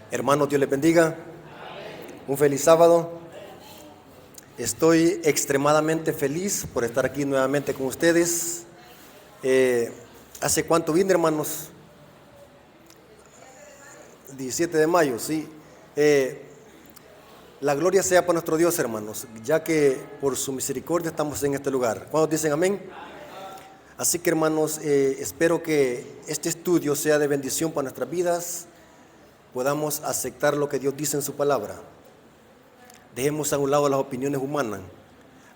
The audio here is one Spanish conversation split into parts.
Hermanos, Dios les bendiga. Un feliz sábado. Estoy extremadamente feliz por estar aquí nuevamente con ustedes. ¿Hace cuánto vine, hermanos? 17 de mayo, sí. La gloria sea para nuestro Dios, hermanos, ya que por su misericordia estamos en este lugar. ¿Cuántos dicen amén? Así que, hermanos, espero que este estudio sea de bendición para nuestras vidas. Podamos aceptar lo que Dios dice en su palabra. Dejemos a un lado las opiniones humanas.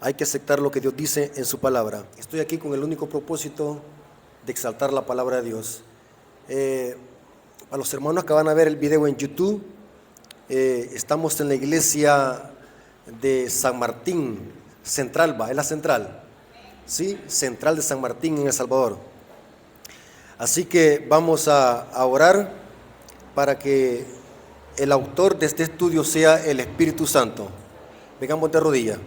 Hay que aceptar lo que Dios dice en su palabra. Estoy aquí con el único propósito de exaltar la palabra de Dios. A los hermanos que van a ver el video en YouTube, estamos en la iglesia de San Martín Central, es la central, ¿sí? Central de San Martín en El Salvador. Así que vamos a orar para que el autor de este estudio sea el Espíritu Santo. Vengamos de rodillas.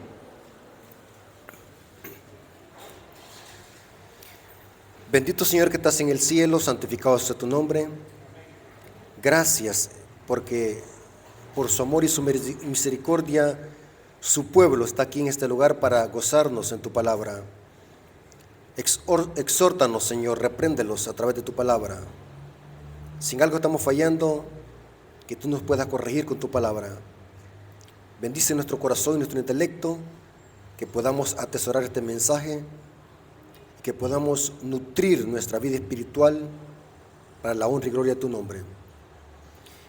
Bendito Señor que estás en el cielo, santificado sea tu nombre. Gracias porque por su amor y su misericordia su pueblo está aquí en este lugar para gozarnos en tu palabra. Exhórtanos, Señor, repréndelos a través de tu palabra. Si en algo estamos fallando, que tú nos puedas corregir con tu palabra. Bendice nuestro corazón y nuestro intelecto, que podamos atesorar este mensaje, que podamos nutrir nuestra vida espiritual para la honra y gloria de tu nombre.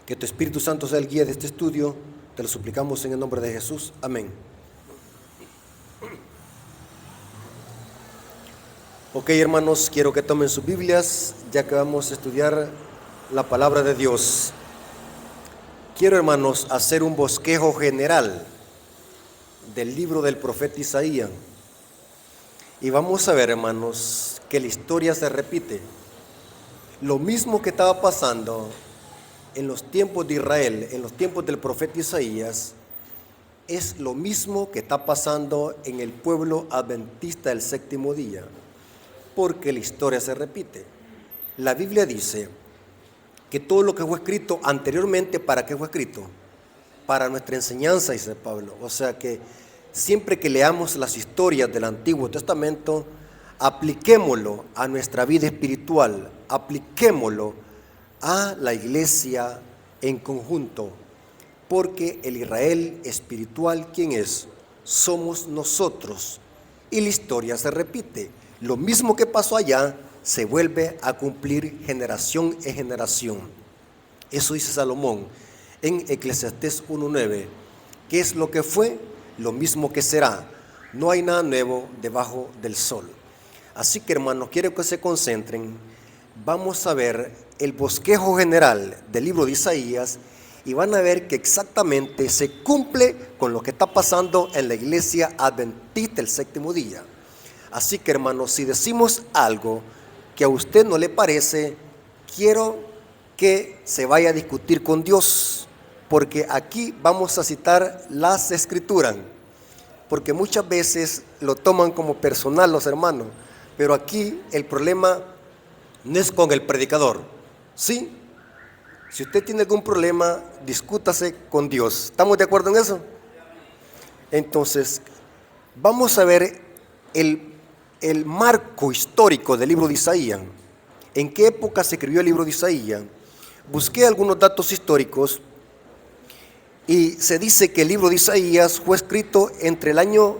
Que tu Espíritu Santo sea el guía de este estudio, te lo suplicamos en el nombre de Jesús. Amén. Ok, hermanos, quiero que tomen sus Biblias, ya que vamos a estudiar la palabra de Dios. Quiero, hermanos, hacer un bosquejo general del libro del profeta Isaías. Y vamos a ver, hermanos, que la historia se repite. Lo mismo que estaba pasando en los tiempos de Israel, en los tiempos del profeta Isaías, es lo mismo que está pasando en el pueblo adventista del séptimo día, porque la historia se repite. La Biblia dice que todo lo que fue escrito anteriormente, ¿para qué fue escrito? Para nuestra enseñanza, dice Pablo. O sea que siempre que leamos las historias del Antiguo Testamento, apliquémoslo a nuestra vida espiritual, apliquémoslo a la iglesia en conjunto, porque el Israel espiritual, ¿quién es? Somos nosotros. Y la historia se repite. Lo mismo que pasó allá se vuelve a cumplir generación en generación. Eso dice Salomón en Eclesiastés 1:9. ¿Qué es lo que fue? Lo mismo que será. No hay nada nuevo debajo del sol. Así que, hermanos, quiero que se concentren. Vamos a ver el bosquejo general del libro de Isaías y van a ver que exactamente se cumple con lo que está pasando en la iglesia adventista el séptimo día. Así que, hermanos, si decimos algo que a usted no le parece, quiero que se vaya a discutir con Dios, porque aquí vamos a citar las escrituras, porque muchas veces lo toman como personal los hermanos, pero aquí el problema no es con el predicador, ¿sí? Si usted tiene algún problema, discútase con Dios. ¿Estamos de acuerdo en eso? Entonces, vamos a ver el marco histórico del libro de Isaías. ¿En qué época se escribió el libro de Isaías? Busqué algunos datos históricos y se dice que el libro de Isaías fue escrito entre el año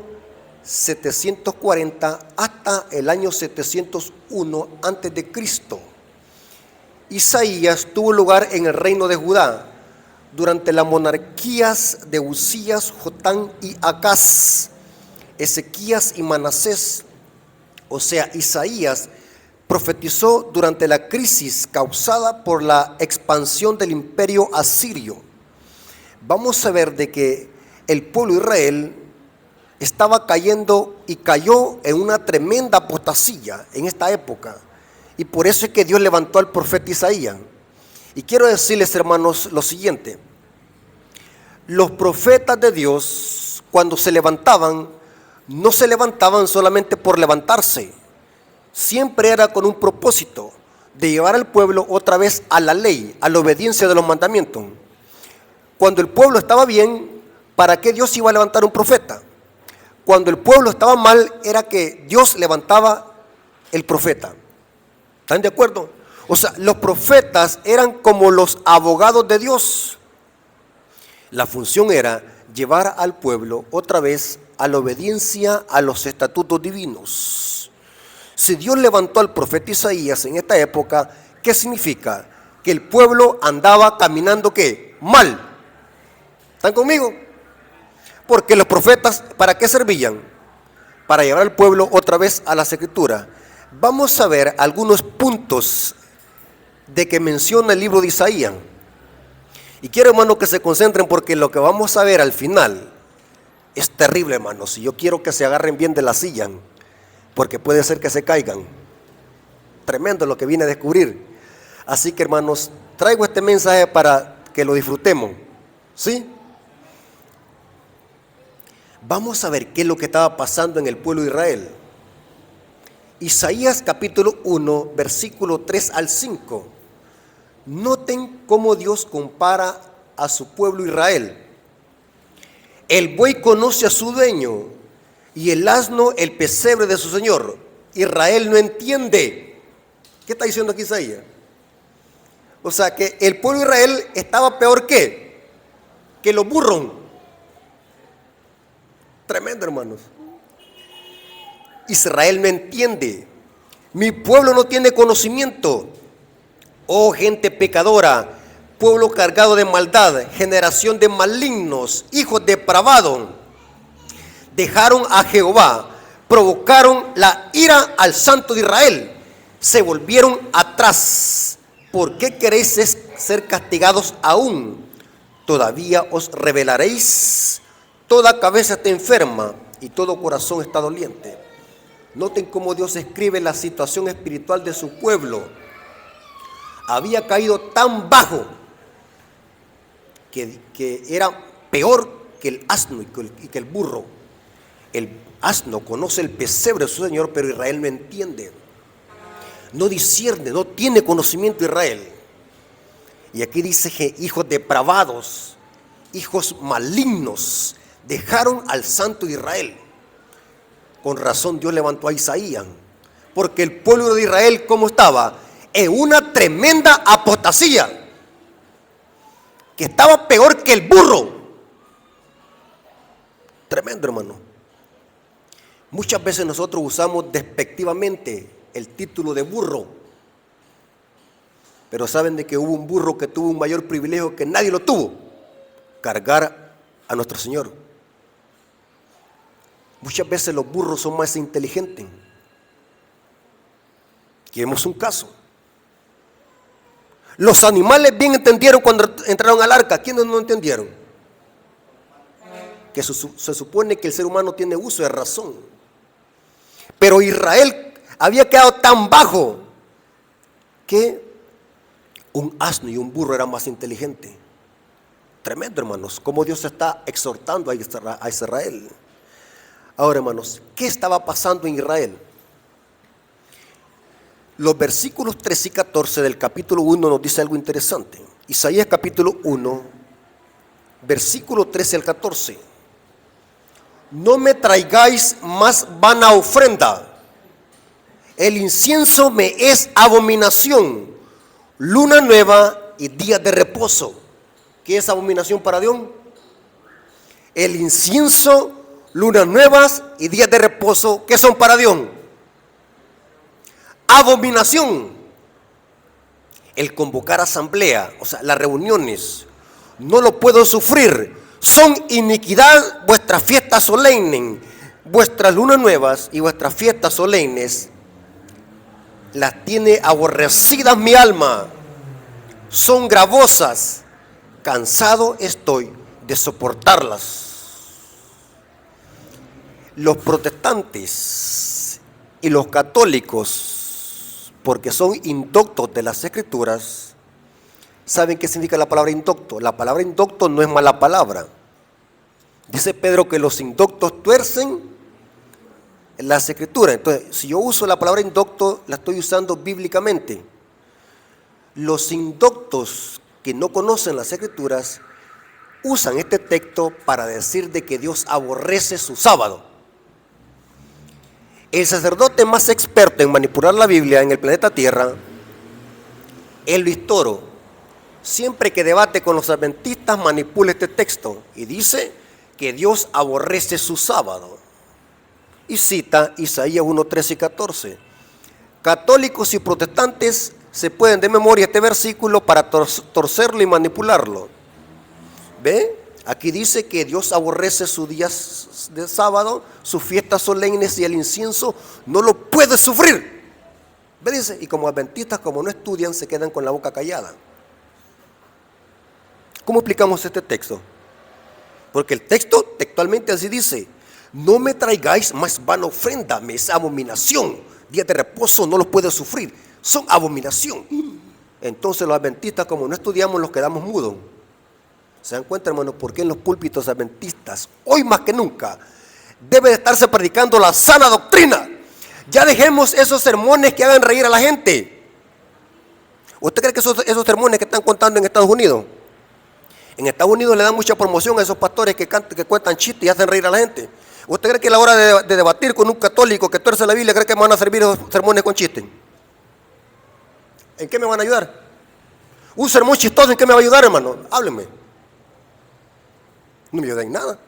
740 hasta el año 701 antes de Cristo. Isaías tuvo lugar en el reino de Judá durante las monarquías de Usías, Jotán y Acaz, Ezequías y Manasés. O sea, Isaías profetizó durante la crisis causada por la expansión del imperio asirio. Vamos a ver de que el pueblo de Israel estaba cayendo y cayó en una tremenda apostasía en esta época. Y por eso es que Dios levantó al profeta Isaías. Y quiero decirles, hermanos, lo siguiente. Los profetas de Dios, cuando se levantaban, no se levantaban solamente por levantarse. Siempre era con un propósito de llevar al pueblo otra vez a la ley, a la obediencia de los mandamientos. Cuando el pueblo estaba bien, ¿para qué Dios iba a levantar un profeta? Cuando el pueblo estaba mal, era que Dios levantaba el profeta. ¿Están de acuerdo? O sea, los profetas eran como los abogados de Dios. La función era llevar al pueblo otra vez a la obediencia a los estatutos divinos. Si Dios levantó al profeta Isaías en esta época, ¿qué significa? Que el pueblo andaba caminando ¿qué? Mal. ¿Están conmigo? Porque los profetas, ¿para qué servían? Para llevar al pueblo otra vez a las Escrituras. Vamos a ver algunos puntos de que menciona el libro de Isaías. Y quiero, hermanos, que se concentren porque lo que vamos a ver al final es terrible, hermanos. Y yo quiero que se agarren bien de la silla, porque puede ser que se caigan. Tremendo lo que vine a descubrir. Así que, hermanos, traigo este mensaje para que lo disfrutemos. ¿Sí? Vamos a ver qué es lo que estaba pasando en el pueblo de Israel. Isaías capítulo 1, versículo 3 al 5. Noten cómo Dios compara a su pueblo Israel. El buey conoce a su dueño y el asno el pesebre de su señor. Israel no entiende. ¿Qué está diciendo aquí Isaías? O sea que el pueblo de Israel estaba peor que los burros. Tremendo, hermanos. Israel no entiende. Mi pueblo no tiene conocimiento. Oh gente pecadora, pueblo cargado de maldad, generación de malignos, hijos depravados. Dejaron a Jehová, provocaron la ira al Santo de Israel, se volvieron atrás. ¿Por qué queréis ser castigados aún? Todavía os rebelaréis. Toda cabeza está enferma y todo corazón está doliente. Noten cómo Dios escribe la situación espiritual de su pueblo. Había caído tan bajo que era peor que el asno y que el burro. El asno conoce el pesebre de su señor, pero Israel no entiende. No discierne, no tiene conocimiento Israel. Y aquí dice que hijos depravados, hijos malignos, dejaron al Santo de Israel. Con razón Dios levantó a Isaías, porque el pueblo de Israel, ¿cómo estaba? En una tremenda apostasía, que estaba peor que el burro. Tremendo, hermano. Muchas veces nosotros usamos despectivamente el título de burro, pero saben de que hubo un burro que tuvo un mayor privilegio que nadie lo tuvo: cargar a nuestro Señor. Muchas veces los burros son más inteligentes. Queremos un caso. Los animales bien entendieron cuando entraron al arca. ¿Quiénes no entendieron? Que se supone que el ser humano tiene uso de razón. Pero Israel había quedado tan bajo que un asno y un burro eran más inteligentes. Tremendo, hermanos, cómo Dios está exhortando a Israel. Ahora, hermanos, ¿qué estaba pasando en Israel? Los versículos 13 y 14 del capítulo 1 nos dice algo interesante. Isaías capítulo 1, versículo 13 al 14. No me traigáis más vana ofrenda. El incienso me es abominación. Luna nueva y días de reposo. ¿Qué es abominación para Dios? El incienso, lunas nuevas y días de reposo. ¿Qué son para Dios? Abominación. El convocar asamblea, o sea, las reuniones, no lo puedo sufrir. Son iniquidad vuestras fiestas solemnes, vuestras lunas nuevas y vuestras fiestas solemnes. Las tiene aborrecidas mi alma, son gravosas, cansado estoy de soportarlas. Los protestantes y los católicos, porque son indoctos de las Escrituras, ¿saben qué significa la palabra indocto? La palabra indocto no es mala palabra. Dice Pedro que los indoctos tuercen las Escrituras. Entonces, si yo uso la palabra indocto, la estoy usando bíblicamente. Los indoctos que no conocen las Escrituras usan este texto para decir de que Dios aborrece su sábado. El sacerdote más experto en manipular la Biblia en el planeta Tierra, el Luis Toro, siempre que debate con los adventistas manipula este texto y dice que Dios aborrece su sábado. Y cita Isaías 1, 13 y 14. Católicos y protestantes se pueden de memoria este versículo para torcerlo y manipularlo. ¿Ve? Aquí dice que Dios aborrece sus días de sábado, sus fiestas solemnes y el incienso no lo puede sufrir. ¿Ve? Dice, y como adventistas, como no estudian, se quedan con la boca callada. ¿Cómo explicamos este texto? Porque el texto textualmente así dice: no me traigáis más vana ofrenda, me es abominación. Días de reposo no los puede sufrir, son abominación. Entonces los adventistas, como no estudiamos, los quedamos mudos. ¿Se dan cuenta, hermanos, por qué en los púlpitos adventistas, hoy más que nunca, debe de estarse predicando la sana doctrina? Ya dejemos esos sermones que hagan reír a la gente. ¿Usted cree que esos sermones que están contando en Estados Unidos? En Estados Unidos le dan mucha promoción a esos pastores que cuentan chistes y hacen reír a la gente. ¿Usted cree que a la hora de debatir con un católico que tuerce la Biblia, cree que me van a servir esos sermones con chistes? ¿En qué me van a ayudar? Un sermón chistoso, ¿en qué me va a ayudar, hermano? Hábleme. No me ayuda en nada.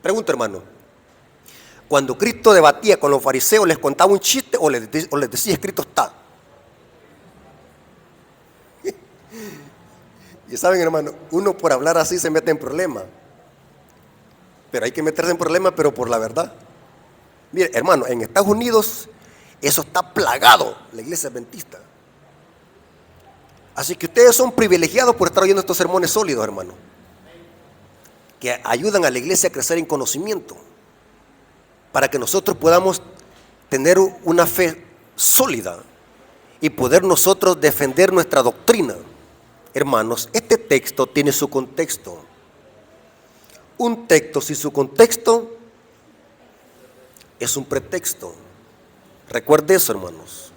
Pregunta, hermano. Cuando Cristo debatía con los fariseos, ¿les contaba un chiste o les decía escrito está? Y saben, hermano, uno por hablar así se mete en problemas. Pero hay que meterse en problemas, pero por la verdad. Mire, hermano, en Estados Unidos eso está plagado, la iglesia adventista. Así que ustedes son privilegiados por estar oyendo estos sermones sólidos, hermano, que ayudan a la iglesia a crecer en conocimiento, para que nosotros podamos tener una fe sólida y poder nosotros defender nuestra doctrina. Hermanos, este texto tiene su contexto. Un texto sin su contexto es un pretexto. Recuerde eso, hermanos.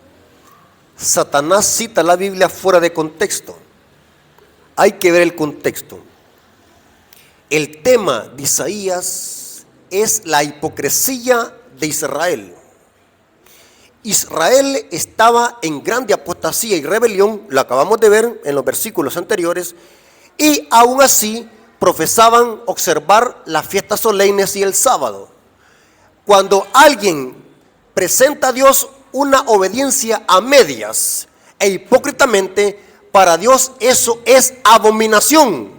Satanás cita la Biblia fuera de contexto. Hay que ver el contexto. El tema de Isaías es la hipocresía de Israel. Israel estaba en grande apostasía y rebelión, lo acabamos de ver en los versículos anteriores, y aún así profesaban observar las fiestas solemnes y el sábado. Cuando alguien presenta a Dios una obediencia a medias e hipócritamente, para Dios eso es abominación.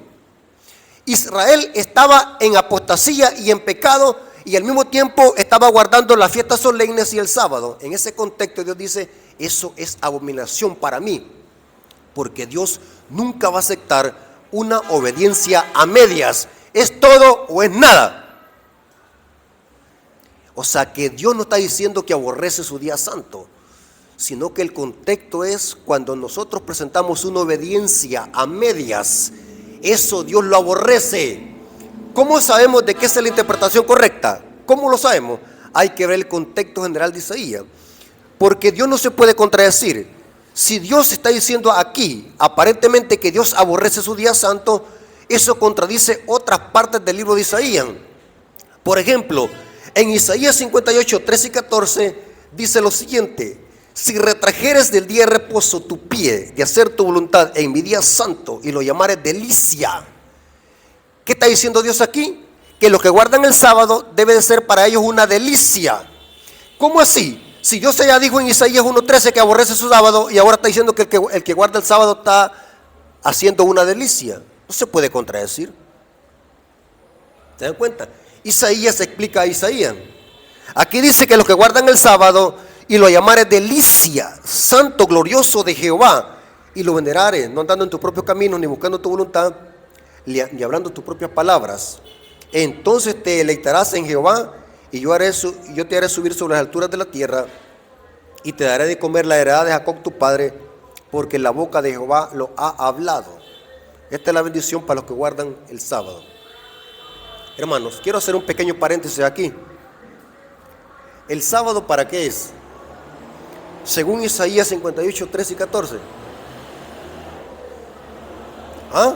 Israel estaba en apostasía y en pecado, y al mismo tiempo estaba guardando las fiestas solemnes y el sábado. En ese contexto Dios dice, eso es abominación para mí, porque Dios nunca va a aceptar una obediencia a medias. Es todo o es nada. O sea que Dios no está diciendo que aborrece su día santo, sino que el contexto es cuando nosotros presentamos una obediencia a medias. Eso Dios lo aborrece. ¿Cómo sabemos de qué es la interpretación correcta? ¿Cómo lo sabemos? Hay que ver el contexto general de Isaías, porque Dios no se puede contradecir. Si Dios está diciendo aquí aparentemente que Dios aborrece su día santo, eso contradice otras partes del libro de Isaías. Por ejemplo, en Isaías 58, 13 y 14 dice lo siguiente: si retrajeres del día de reposo tu pie de hacer tu voluntad en mi día santo y lo llamares delicia. ¿Qué está diciendo Dios aquí? Que los que guardan el sábado debe de ser para ellos una delicia. ¿Cómo así? Si Dios ya dijo en Isaías 1:13 que aborrece su sábado, y ahora está diciendo que el que guarda el sábado está haciendo una delicia. No se puede contradecir. ¿Se dan cuenta? Isaías explica a Isaías. Aquí dice que los que guardan el sábado y lo llamares delicia, santo, glorioso de Jehová, y lo venerares, no andando en tu propio camino, ni buscando tu voluntad, ni hablando tus propias palabras, entonces te deleitarás en Jehová, y yo te haré subir sobre las alturas de la tierra, y te daré de comer la heredad de Jacob tu padre, porque la boca de Jehová lo ha hablado. Esta es la bendición para los que guardan el sábado. Hermanos, quiero hacer un pequeño paréntesis aquí. ¿El sábado para qué es? Según Isaías 58, 13 y 14. ¿Ah?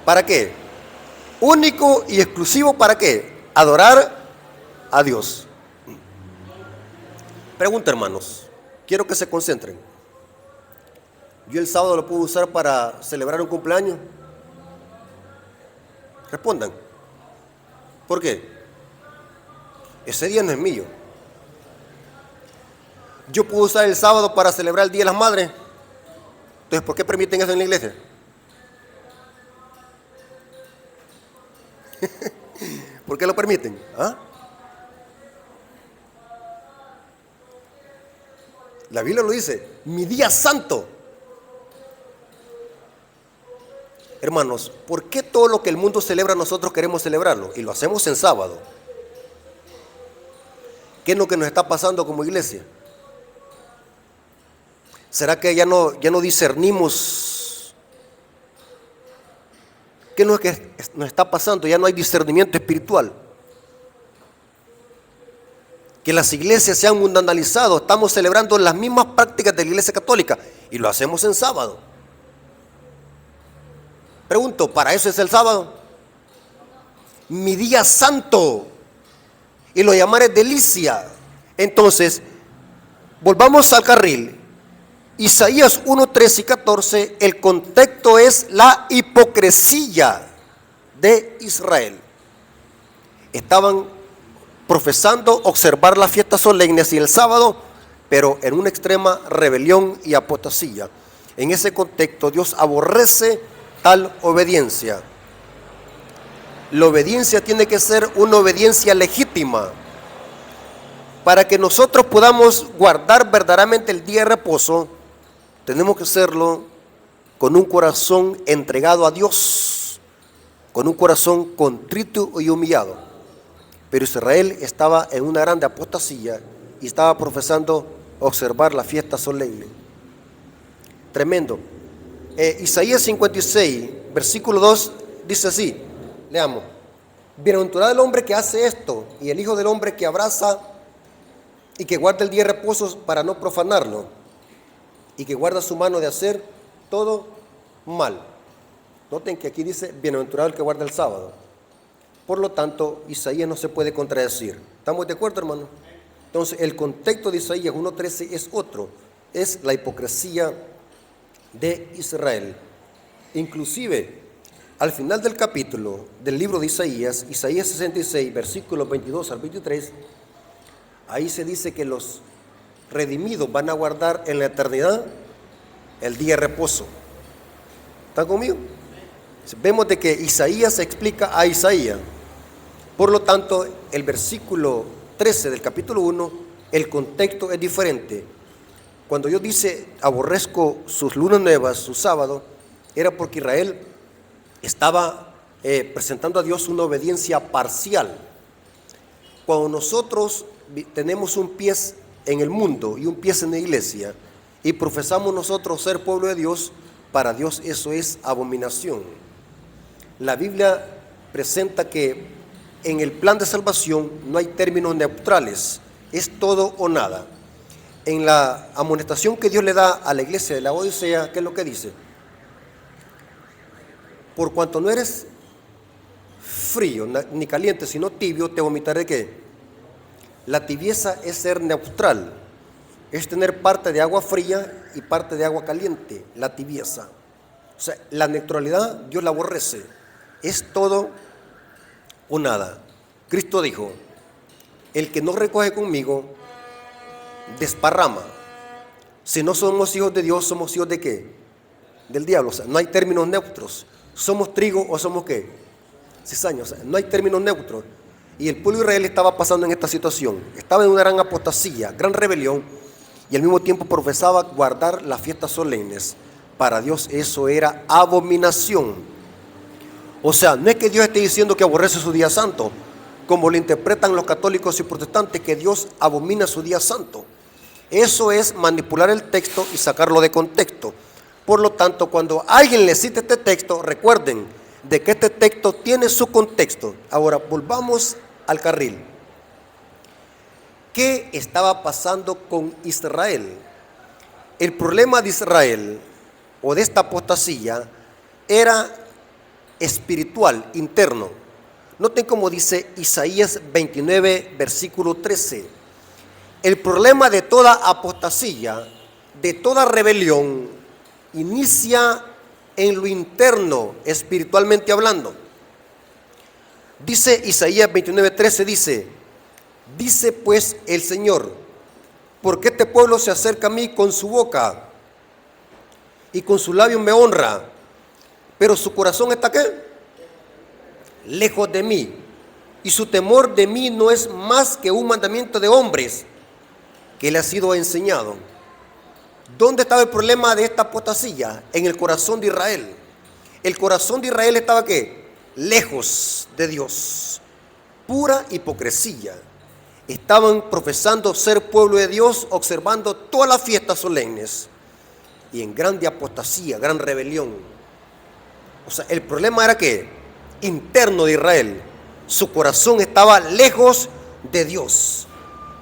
¿Para qué? Único y exclusivo, ¿para qué? Adorar a Dios. Pregunta, hermanos, quiero que se concentren. ¿Yo el sábado lo puedo usar para celebrar un cumpleaños? Respondan. ¿Por qué? Ese día no es mío. ¿Yo puedo usar el sábado para celebrar el Día de las Madres? Entonces, ¿por qué permiten eso en la iglesia? ¿Por qué lo permiten? ¿Ah? La Biblia lo dice, mi día santo. Hermanos, ¿por qué todo lo que el mundo celebra nosotros queremos celebrarlo? Y lo hacemos en sábado. ¿Qué es lo que nos está pasando como iglesia? ¿Será que ya no discernimos? ¿Qué es lo que nos está pasando? Ya no hay discernimiento espiritual. Que las iglesias se han mundanalizado. Estamos celebrando las mismas prácticas de la iglesia católica y lo hacemos en sábado. Pregunto, ¿para eso es el sábado? Mi día santo. Y lo llamaré delicia. Entonces, volvamos al carril. Isaías 1, 13 y 14, el contexto es la hipocresía de Israel. Estaban profesando observar las fiestas solemnes y el sábado, pero en una extrema rebelión y apostasía. En ese contexto, Dios aborrece tal obediencia. La obediencia tiene que ser una obediencia legítima. Para que nosotros podamos guardar verdaderamente el día de reposo, tenemos que hacerlo con un corazón entregado a Dios, con un corazón contrito y humillado. Pero Israel estaba en una grande apostasía y estaba profesando observar la fiesta solemne. Tremendo. Isaías 56, versículo 2, dice así, leamos. Bienaventurado el hombre que hace esto y el hijo del hombre que abraza y que guarda el día de reposo para no profanarlo y que guarda su mano de hacer todo mal. Noten que aquí dice bienaventurado el que guarda el sábado. Por lo tanto, Isaías no se puede contradecir. ¿Estamos de acuerdo, hermano? Entonces, el contexto de Isaías 1:13 es otro. Es la hipocresía de Israel. Inclusive, al final del capítulo del libro de Isaías, Isaías 66, versículos 22 al 23, ahí se dice que los redimidos van a guardar en la eternidad el día de reposo. ¿Están conmigo? Vemos de que Isaías explica a Isaías. Por lo tanto, el versículo 13 del capítulo 1, el contexto es diferente. Cuando Dios dice, aborrezco sus lunas nuevas, su sábado, era porque Israel estaba presentando a Dios una obediencia parcial. Cuando nosotros tenemos un pie en el mundo y un pie en la iglesia y profesamos nosotros ser pueblo de Dios, para Dios eso es abominación. La Biblia presenta que en el plan de salvación no hay términos neutrales, es todo o nada. En la amonestación que Dios le da a la iglesia de la Odisea, ¿qué es lo que dice? Por cuanto no eres frío ni caliente, sino tibio, te vomitaré ¿qué? La tibieza es ser neutral, es tener parte de agua fría y parte de agua caliente, la tibieza. O sea, la neutralidad Dios la aborrece, es todo o nada. Cristo dijo, el que no recoge conmigo, desparrama. Si no somos hijos de Dios, ¿somos hijos de qué? Del diablo. O sea, no hay términos neutros. ¿Somos trigo o somos qué? Cizaña. O sea, no hay términos neutros. Y el pueblo de Israel estaba pasando en esta situación. Estaba en una gran apostasía, gran rebelión, y al mismo tiempo profesaba guardar las fiestas solemnes. Para Dios eso era abominación. O sea, no es que Dios esté diciendo que aborrece su día santo, como lo interpretan los católicos y protestantes, que Dios abomina su día santo. Eso es manipular el texto y sacarlo de contexto. Por lo tanto, cuando alguien le cite este texto, recuerden de que este texto tiene su contexto. Ahora, volvamos al carril. ¿Qué estaba pasando con Israel? El problema de Israel, o de esta apostasía, era espiritual, interno. Noten cómo dice Isaías 29, versículo 13. El problema de toda apostasía, de toda rebelión, inicia en lo interno, espiritualmente hablando. Dice Isaías 29, 13, dice pues el Señor, ¿por qué este pueblo se acerca a mí con su boca y con sus labios me honra, pero su corazón está ¿qué? Lejos de mí, y su temor de mí no es más que un mandamiento de hombres que le ha sido enseñado? ¿Dónde estaba el problema de esta apostasía? En el corazón de Israel. El corazón de Israel estaba ¿qué? Lejos de Dios. Pura hipocresía. Estaban profesando ser pueblo de Dios, observando todas las fiestas solemnes, y en grande apostasía, gran rebelión. O sea, el problema era ¿qué? Interno de Israel. Su corazón estaba lejos de Dios.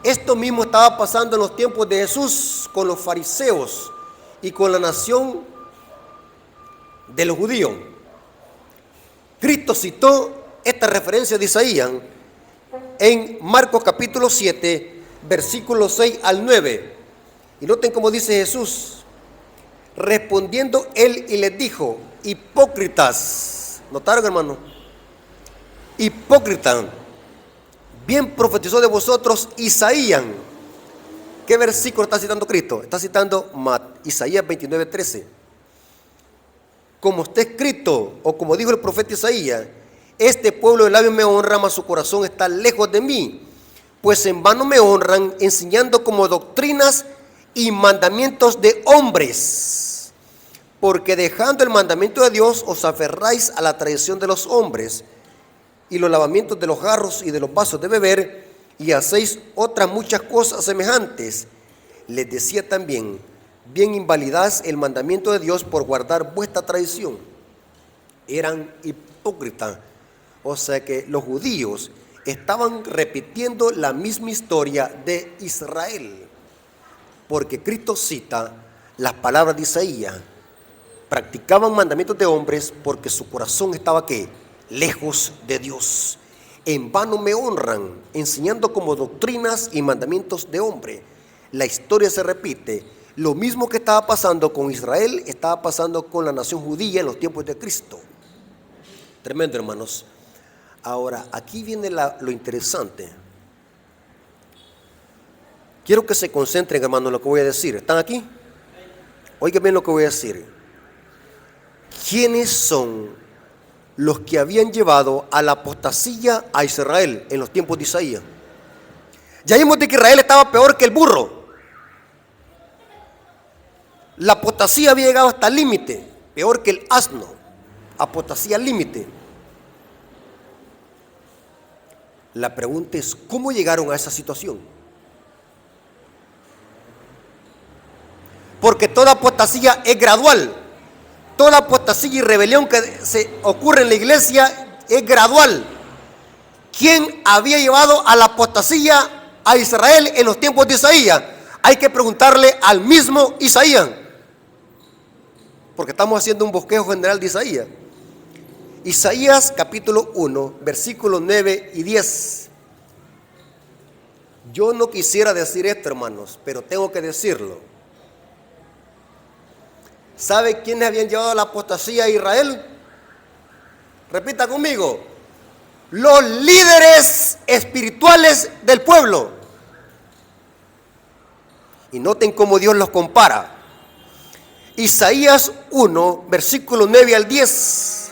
Esto mismo estaba pasando en los tiempos de Jesús con los fariseos y con la nación de los judíos. Cristo citó esta referencia de Isaías en Marcos capítulo 7, versículos 6 al 9. Y noten cómo dice Jesús. Respondiendo él y les dijo: hipócritas. ¿Notaron, hermano? Hipócritas. Bien profetizó de vosotros Isaías. ¿Qué versículo está citando Cristo? Está citando Isaías 29, 13. Como está escrito, o como dijo el profeta Isaías: este pueblo de labios me honra, mas su corazón está lejos de mí, pues en vano me honran, enseñando como doctrinas y mandamientos de hombres. Porque dejando el mandamiento de Dios, os aferráis a la tradición de los hombres y los lavamientos de los jarros y de los vasos de beber, y hacéis otras muchas cosas semejantes. Les decía también: bien invalidáis el mandamiento de Dios por guardar vuestra tradición. Eran hipócritas. O sea que los judíos estaban repitiendo la misma historia de Israel, porque Cristo cita las palabras de Isaías. Practicaban mandamientos de hombres porque su corazón estaba ¿qué? Lejos de Dios. En vano me honran, enseñando como doctrinas y mandamientos de hombre. La historia se repite. Lo mismo que estaba pasando con Israel, estaba pasando con la nación judía en los tiempos de Cristo. Tremendo, hermanos. Ahora, aquí viene lo interesante. Quiero que se concentren, hermanos, en lo que voy a decir. ¿Están aquí? Oigan bien lo que voy a decir. ¿Quiénes son los que habían llevado a la apostasía a Israel en los tiempos de Isaías? Ya vimos de que Israel estaba peor que el burro. La apostasía había llegado hasta el límite, peor que el asno. Apostasía al límite. La pregunta es: ¿cómo llegaron a esa situación? Porque toda apostasía es gradual. Toda apostasía y rebelión que se ocurre en la iglesia es gradual. ¿Quién había llevado a la apostasía a Israel en los tiempos de Isaías? Hay que preguntarle al mismo Isaías, porque estamos haciendo un bosquejo general de Isaías. Isaías capítulo 1, versículos 9 y 10. Yo no quisiera decir esto, hermanos, pero tengo que decirlo. ¿Sabe quiénes habían llevado a la apostasía a Israel? Repita conmigo: los líderes espirituales del pueblo. Y noten cómo Dios los compara. Isaías 1, versículos 9 al 10.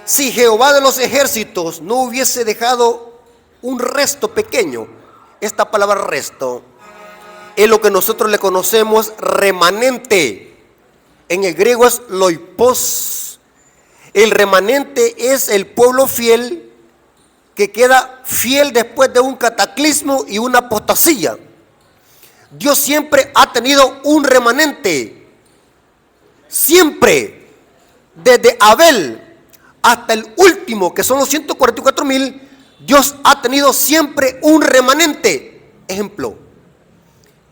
Si Jehová de los ejércitos no hubiese dejado un resto pequeño, esta palabra resto es lo que nosotros le conocemos remanente. En el griego es loipos. El remanente es el pueblo fiel que queda fiel después de un cataclismo y una apostasía. Dios siempre ha tenido un remanente. Siempre. Desde Abel hasta el último, que son los 144,000, Dios ha tenido siempre un remanente. Ejemplo: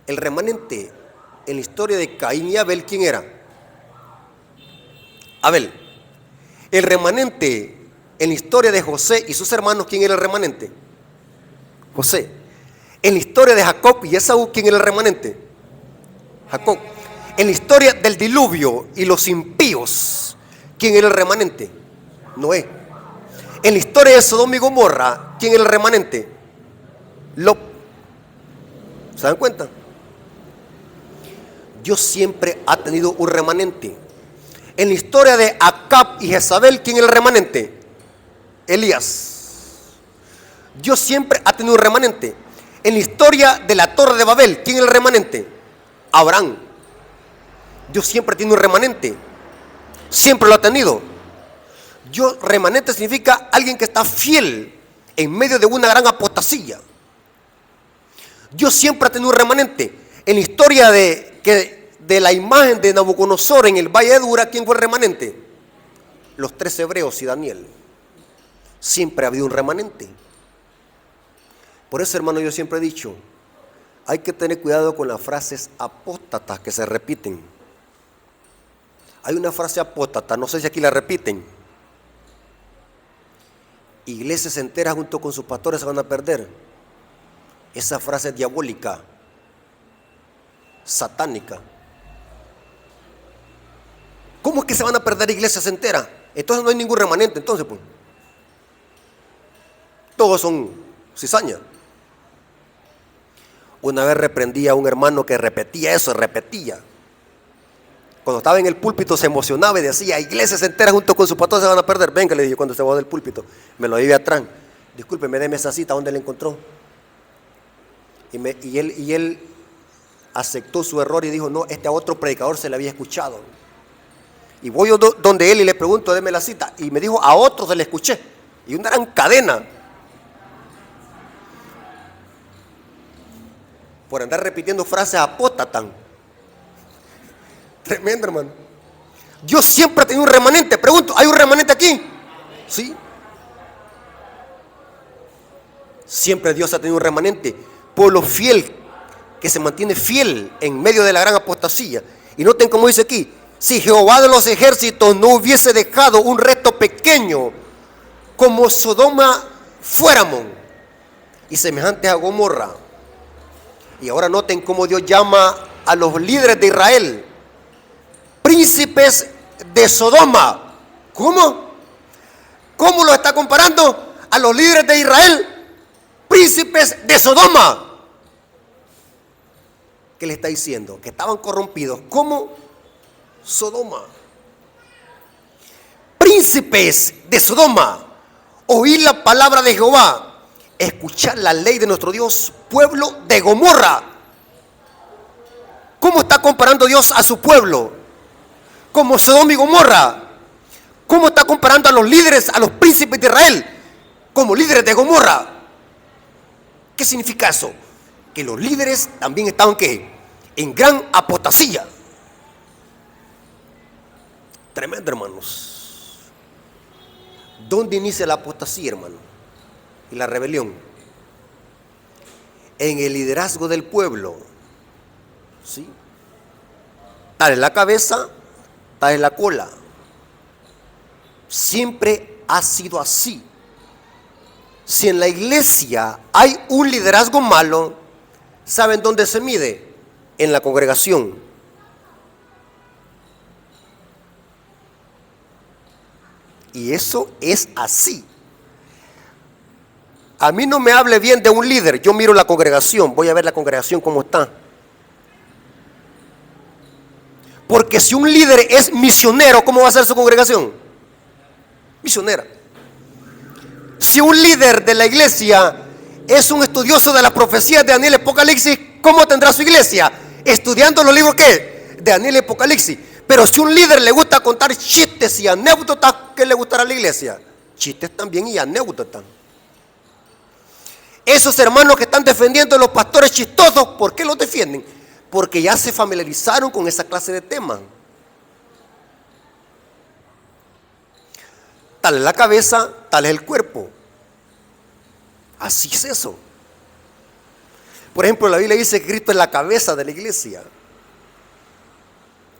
el remanente en la historia de Caín y Abel, ¿quién era? Abel. El remanente en la historia de José y sus hermanos, ¿quién era el remanente? José. En la historia de Jacob y Esaú, ¿quién era el remanente? Jacob. En la historia del diluvio y los impíos, ¿quién era el remanente? Noé. En la historia de Sodoma y Gomorra, ¿quién era el remanente? Lot. ¿Se dan cuenta? Dios siempre ha tenido un remanente. En la historia de Acab y Jezabel, ¿quién era el remanente? Elías. Dios siempre ha tenido un remanente. En la historia de la Torre de Babel, ¿quién era el remanente? Abraham. Dios siempre tiene un remanente. Siempre lo ha tenido. Dios, remanente significa alguien que está fiel en medio de una gran apostasía. Dios siempre ha tenido un remanente. En la historia de la imagen de Nabucodonosor en el Valle de Dura, ¿quién fue el remanente? Los 3 hebreos y Daniel. Siempre ha habido un remanente. Por eso, hermano, yo siempre he dicho, hay que tener cuidado con las frases apóstatas que se repiten. Hay una frase apóstata, no sé si aquí la repiten. Iglesias enteras junto con sus pastores se van a perder. Esa frase es diabólica, satánica. ¿Cómo es que se van a perder iglesias enteras? Entonces no hay ningún remanente, entonces pues. Todos son cizaña. Una vez reprendí a un hermano que repetía eso, repetía. Cuando estaba en el púlpito se emocionaba y decía, iglesias enteras junto con sus pastores se van a perder. Venga, le dije cuando se bajó del púlpito. Me lo llevé atrás. Disculpe, déme esa cita, ¿dónde la encontró? Y él aceptó su error y dijo, no, este a otro predicador se le había escuchado. Y voy yo donde él y le pregunto, déme la cita. Y me dijo, a otro se le escuché. Y una gran cadena. Por andar repitiendo frases apóstatas. Tremendo, hermano. Dios siempre ha tenido un remanente. Pregunto, ¿hay un remanente aquí? Sí. Siempre Dios ha tenido un remanente. Pueblo fiel, que se mantiene fiel en medio de la gran apostasía. Y noten cómo dice aquí, si Jehová de los ejércitos no hubiese dejado un resto pequeño, como Sodoma fuéramos, y semejante a Gomorra. Y ahora noten cómo Dios llama a los líderes de Israel príncipes de Sodoma. ¿Cómo? ¿Cómo lo está comparando? A los líderes de Israel, príncipes de Sodoma. ¿Qué le está diciendo? Que estaban corrompidos como Sodoma. Príncipes de Sodoma, oír la palabra de Jehová, escuchar la ley de nuestro Dios, pueblo de Gomorra. ¿Cómo está comparando Dios a su pueblo? Como Sodoma y Gomorra. ¿Cómo está comparando a los líderes, a los príncipes de Israel, como líderes de Gomorra? ¿Qué significa eso? Que los líderes también estaban ¿qué? En gran apostasía. Tremendo, hermanos. ¿Dónde inicia la apostasía, hermano? Y la rebelión. En el liderazgo del pueblo. ¿Sí? Tal es la cabeza, tal es la cola. Siempre ha sido así. Si en la iglesia hay un liderazgo malo, ¿saben dónde se mide? En la congregación. Y eso es así. A mí no me hable bien de un líder, yo miro la congregación, voy a ver la congregación cómo está. Porque si un líder es misionero, ¿cómo va a ser su congregación? Misionera. Si un líder de la iglesia es un estudioso de las profecías de Daniel y Apocalipsis, ¿cómo tendrá su iglesia? Estudiando los libros ¿qué? De Daniel y Apocalipsis. Pero si un líder le gusta contar chistes y anécdotas, ¿qué le gustará a la iglesia? Chistes también y anécdotas. Esos hermanos que están defendiendo a los pastores chistosos, ¿por qué los defienden? Porque ya se familiarizaron con esa clase de temas. Tal es la cabeza, tal es el cuerpo. Así es eso. Por ejemplo, la Biblia dice que Cristo es la cabeza de la iglesia.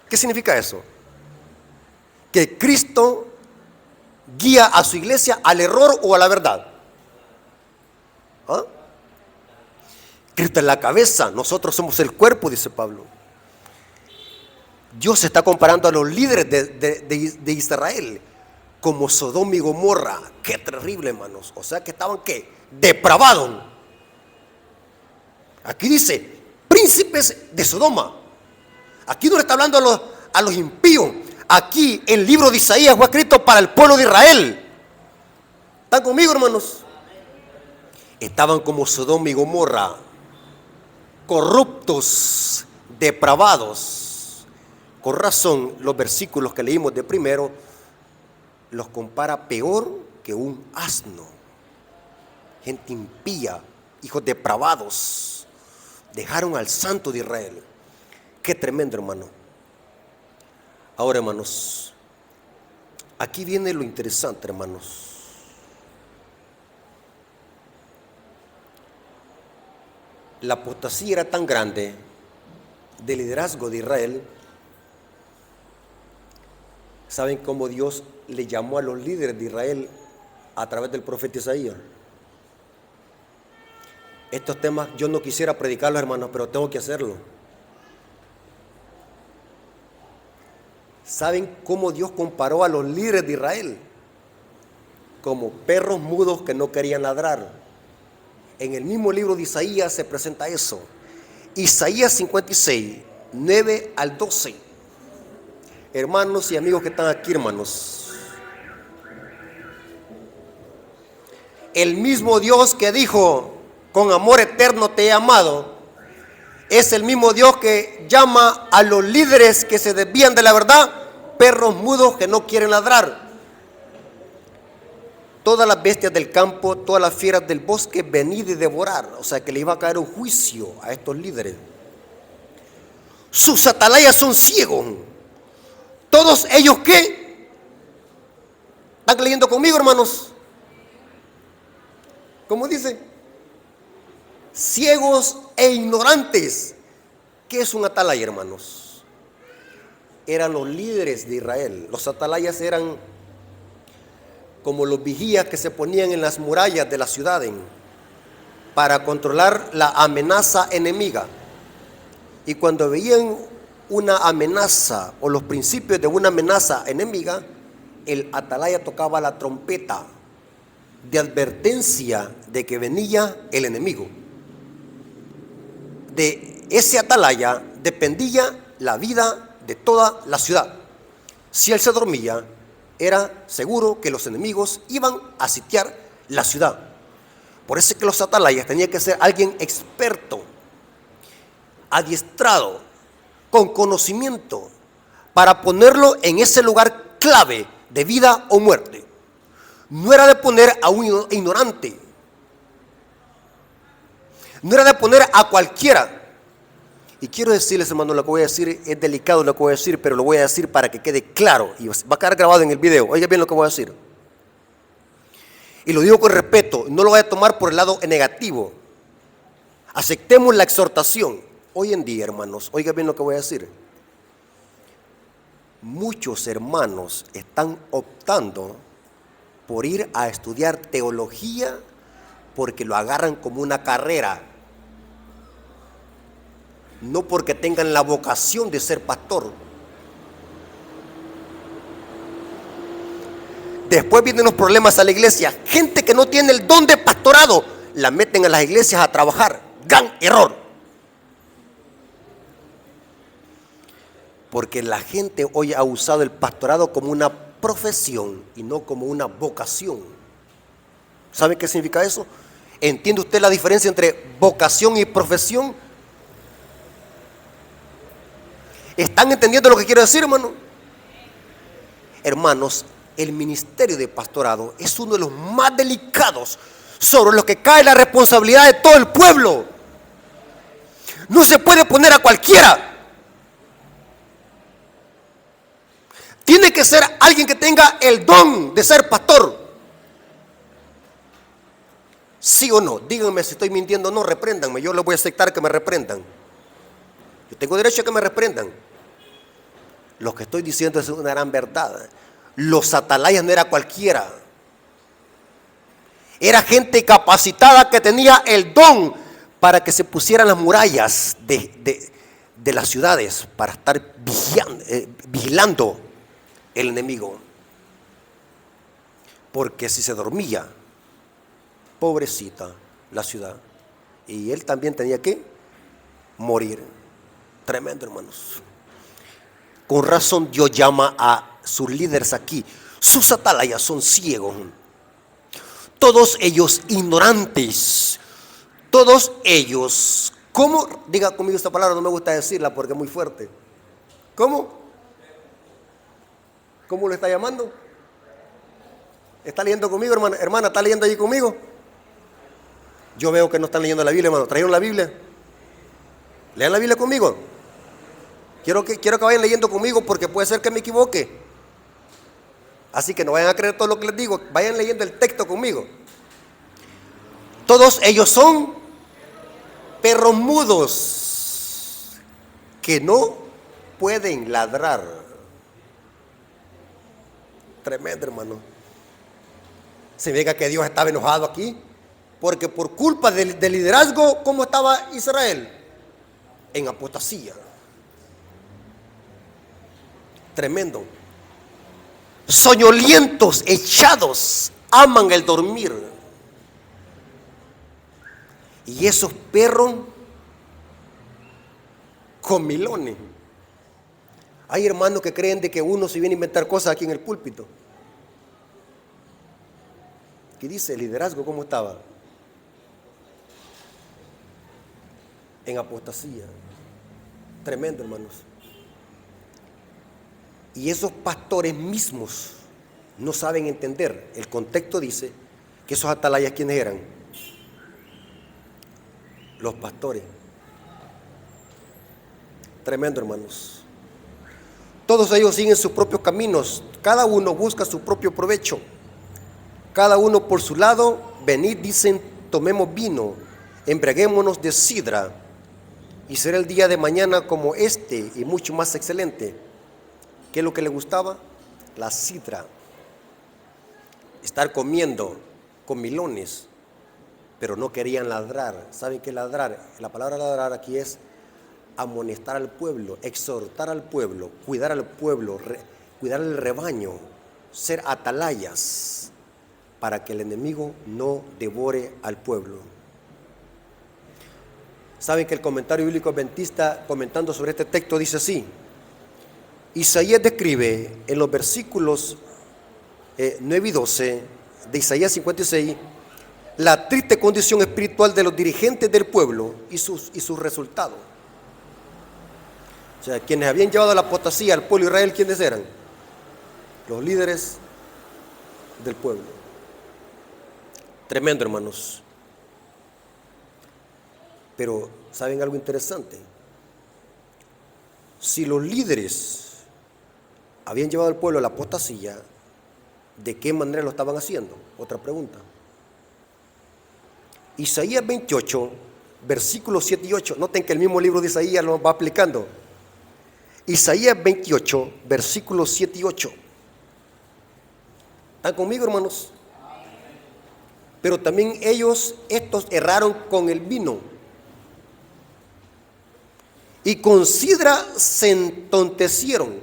¿Qué significa eso? Que Cristo guía a su iglesia al error o a la verdad? ¿Ah? Cristo es la cabeza, nosotros somos el cuerpo, dice Pablo. Dios se está comparando a los líderes de Israel como Sodoma y Gomorra. Qué terrible, hermanos. O sea que estaban, ¿qué? Depravados. Aquí dice, príncipes de Sodoma. Aquí no le está hablando a los impíos. Aquí el libro de Isaías fue escrito para el pueblo de Israel. ¿Están conmigo, hermanos? Estaban como Sodoma y Gomorra, corruptos, depravados. Con razón, los versículos que leímos de primero los compara peor que un asno. Gente impía, hijos depravados, dejaron al Santo de Israel. Qué tremendo, hermano. Ahora, hermanos, aquí viene lo interesante, hermanos. La apostasía era tan grande del liderazgo de Israel. ¿Saben cómo Dios le llamó a los líderes de Israel a través del profeta Isaías? Estos temas yo no quisiera predicarlos, hermanos, pero tengo que hacerlo. ¿Saben cómo Dios comparó a los líderes de Israel? Como perros mudos que no querían ladrar. En el mismo libro de Isaías se presenta eso. Isaías 56, 9 al 12. Hermanos y amigos que están aquí, hermanos. El mismo Dios que dijo, con amor eterno te he amado, es el mismo Dios que llama a los líderes que se desvían de la verdad, perros mudos que no quieren ladrar. Todas las bestias del campo, todas las fieras del bosque, venid y devorar. O sea que le iba a caer un juicio a estos líderes. Sus atalayas son ciegos. Todos ellos, ¿qué? ¿Están leyendo conmigo, hermanos? ¿Cómo dice? Ciegos e ignorantes. ¿Qué es un atalaya, hermanos? Eran los líderes de Israel. Los atalayas eran como los vigías que se ponían en las murallas de la ciudad para controlar la amenaza enemiga. Y cuando veían una amenaza o los principios de una amenaza enemiga, el atalaya tocaba la trompeta de advertencia de que venía el enemigo. De ese atalaya dependía la vida de toda la ciudad. Si él se dormía, era seguro que los enemigos iban a sitiar la ciudad. Por eso es que los atalayas tenían que ser alguien experto, adiestrado, con conocimiento, para ponerlo en ese lugar clave de vida o muerte. No era de poner a un ignorante, no era de poner a cualquiera. Y quiero decirles, hermano, lo que voy a decir es delicado, lo que voy a decir, pero lo voy a decir para que quede claro y va a quedar grabado en el video. Oiga bien lo que voy a decir. Y lo digo con respeto, no lo voy a tomar por el lado negativo. Aceptemos la exhortación. Hoy en día, hermanos, oiga bien lo que voy a decir. Muchos hermanos están optando por ir a estudiar teología porque lo agarran como una carrera. No porque tengan la vocación de ser pastor. Después vienen los problemas a la iglesia. Gente que no tiene el don de pastorado, la meten a las iglesias a trabajar. Gran error. Porque la gente hoy ha usado el pastorado como una profesión y no como una vocación. ¿Sabe qué significa eso? ¿Entiende usted la diferencia entre vocación y profesión? ¿Están entendiendo lo que quiero decir, hermano? Hermanos, el ministerio de pastorado es uno de los más delicados sobre los que cae la responsabilidad de todo el pueblo. No se puede poner a cualquiera. Tiene que ser alguien que tenga el don de ser pastor. ¿Sí o no? Díganme si estoy mintiendo o no, repréndanme. Yo les voy a aceptar que me reprendan. Yo tengo derecho a que me reprendan. Lo que estoy diciendo es una gran verdad. Los atalayas no era cualquiera. Era gente capacitada que tenía el don para que se pusieran las murallas de las ciudades para estar vigilando el enemigo. Porque si se dormía, pobrecita la ciudad, y él también tenía que morir. Tremendo, hermanos. Con razón Dios llama a sus líderes aquí. Sus atalayas son ciegos. Todos ellos ignorantes. Todos ellos, ¿cómo? Diga conmigo esta palabra, no me gusta decirla porque es muy fuerte. ¿Cómo? ¿Cómo lo está llamando? ¿Está leyendo conmigo, hermana? Hermana, ¿está leyendo allí conmigo? Yo veo que no están leyendo la Biblia, hermano. ¿Trajeron la Biblia? Lean la Biblia conmigo. Quiero que vayan leyendo conmigo porque puede ser que me equivoque. Así que no vayan a creer todo lo que les digo. Vayan leyendo el texto conmigo. Todos ellos son perros mudos que no pueden ladrar. Tremendo, hermano. Significa que Dios estaba enojado aquí, porque por culpa del liderazgo, ¿cómo estaba Israel? En apostasía. Tremendo. Soñolientos, echados, aman el dormir. Y esos perros comilones. Hay hermanos que creen de que uno se viene a inventar cosas aquí en el púlpito. ¿Qué dice el liderazgo? ¿Cómo estaba? En apostasía. Tremendo, hermanos. Y esos pastores mismos no saben entender. El contexto dice que esos atalayas, ¿quiénes eran? Los pastores. Tremendo, hermanos. Todos ellos siguen sus propios caminos. Cada uno busca su propio provecho. Cada uno por su lado. Venid, dicen, tomemos vino, embriaguémonos de sidra, y será el día de mañana como este y mucho más excelente. ¿Qué es lo que le gustaba? La sidra. Estar comiendo comilones, pero no querían ladrar. ¿Saben qué es ladrar? La palabra ladrar aquí es amonestar al pueblo, exhortar al pueblo, cuidar al pueblo, cuidar el rebaño, ser atalayas para que el enemigo no devore al pueblo. ¿Saben que el comentario bíblico adventista, comentando sobre este texto, dice así? Isaías describe en los versículos 9 y 12 de Isaías 56 la triste condición espiritual de los dirigentes del pueblo y sus resultados. O sea, quienes habían llevado a la apostasía al pueblo de Israel, ¿quiénes eran? Los líderes del pueblo. Tremendo, hermanos. Pero, ¿saben algo interesante? Si los líderes habían llevado al pueblo a la apostasía, ¿de qué manera lo estaban haciendo? Otra pregunta. Isaías 28, versículos 7 y 8. Noten que el mismo libro de Isaías lo va aplicando. Isaías 28, versículos 7 y 8. ¿Están conmigo, hermanos? Pero también estos erraron con el vino. Y con sidra se entontecieron.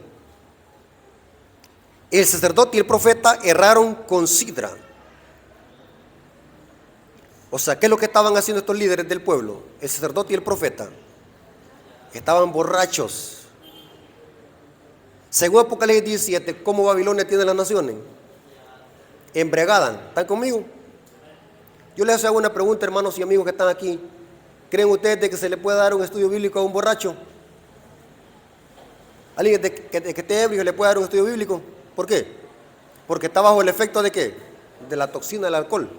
El sacerdote y el profeta erraron con sidra. O sea, ¿qué es lo que estaban haciendo estos líderes del pueblo? El sacerdote y el profeta estaban borrachos. Según Apocalipsis 17, ¿cómo Babilonia tiene las naciones? Embriagadas. ¿Están conmigo? Yo les hago una pregunta, hermanos y amigos que están aquí. ¿Creen ustedes de que se le puede dar un estudio bíblico a un borracho? ¿Alguien que esté ebrio le puede dar un estudio bíblico? ¿Por qué? Porque está bajo el efecto ¿de qué? De la toxina del alcohol.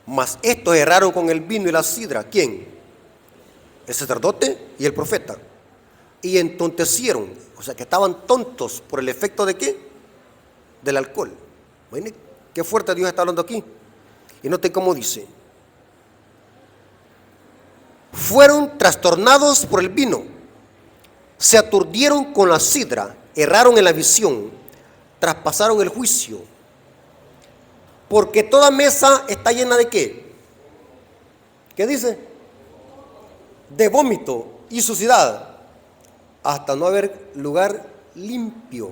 Mas estos erraron con el vino y la sidra. ¿Quién? El sacerdote y el profeta. Y entontecieron. O sea que estaban tontos por el efecto ¿de qué? Del alcohol. Miren qué fuerte Dios está hablando aquí. Y noten cómo dice. Fueron trastornados por el vino, se aturdieron con la sidra erraron en la visión, traspasaron el juicio. Porque toda mesa está llena de ¿qué? ¿Qué dice? De vómito y suciedad, hasta no haber lugar limpio.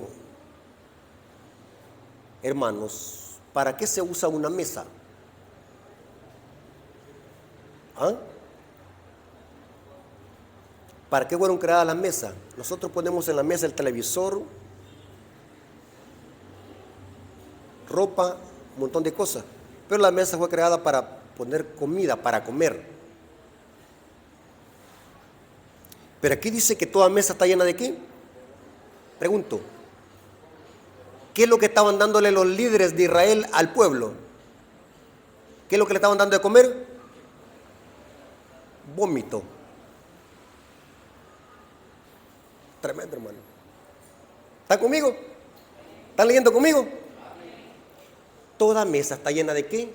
Hermanos, ¿para qué se usa una mesa? ¿Ah? ¿Para qué fueron creadas las mesas? Nosotros ponemos en la mesa el televisor, ropa, un montón de cosas. Pero la mesa fue creada para poner comida, para comer. Pero aquí dice que toda mesa está llena de ¿qué? Pregunto, ¿qué es lo que estaban dándole los líderes de Israel al pueblo? ¿Qué es lo que le estaban dando de comer? Vómito. Tremendo, hermano. ¿Están conmigo? ¿Están leyendo conmigo? Toda mesa está llena de ¿qué?